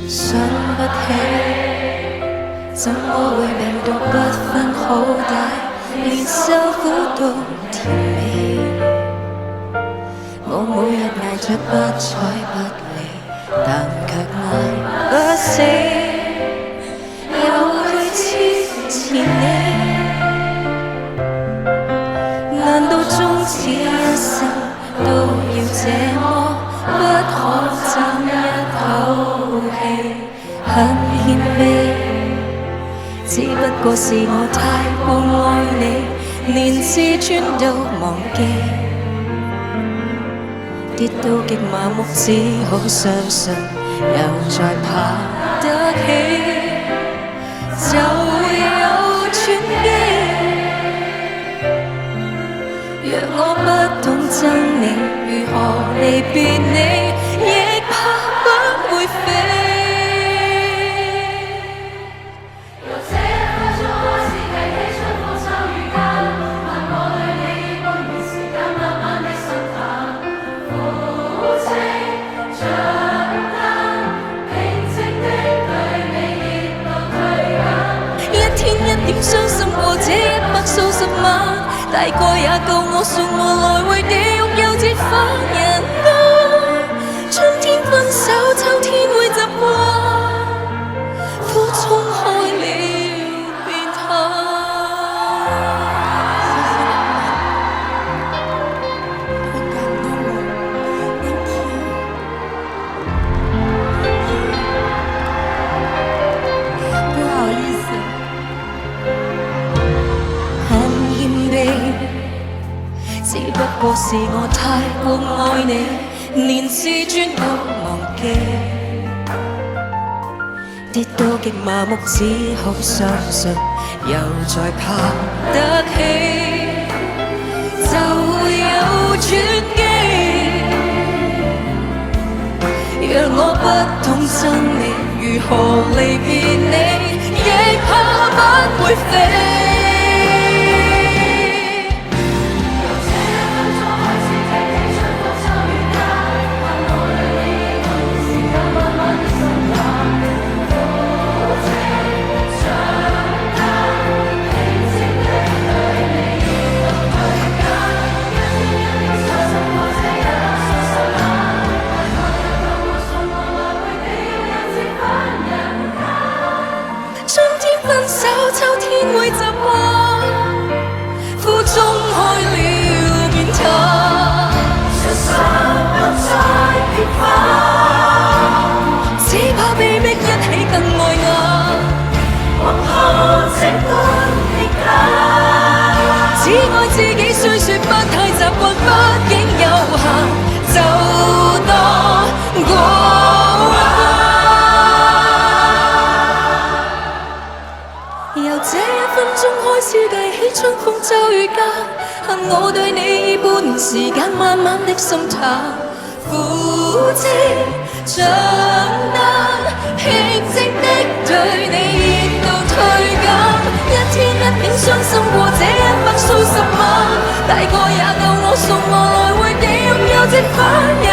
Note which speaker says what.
Speaker 1: 想不起，怎麼會病到不分好歹，連受苦都甜美。我每日捱着不睬不理，但卻捱不死，又去痴纏你。難道終此一生都要這麼不可爭一口氣？很謙卑，只不過是我太過愛你，連自尊都忘記。跌到極麻木，只好相信，又再爬得起，就會有轉機。若我不懂憎你，如何離別你，亦怕不會飛。由這一分鐘開始計起春風秋雨間，問我對你半年時間慢慢的心淡，負情長擔，平靜的對你熱度退減。一天一點傷心過這100數十萬。大概也夠我送我來回地獄又折返人間。春天分手，秋天會習慣，苦衝開了便淡。不好意思，很謙卑。只不過是我太過愛你，連自尊都忘記。跌到極麻木，只好相信，又再爬得起，就會有轉機。若我不懂憎你，如何離別你，亦怕不會飛。秋天會習慣，苦衝開了便淡，出生不再平凡，只怕被迫一起更愛眼，或看這般的假，只愛自己雖說不太習慣，畢竟有限，就當過往。由這1分鐘開始計起，春風秋雨間，恨我對你已半年時間，慢慢的心淡，負情長擔，平靜的對你熱度退減。一天一點傷心過這100數十萬，大概也夠我送我來回地獄又折返人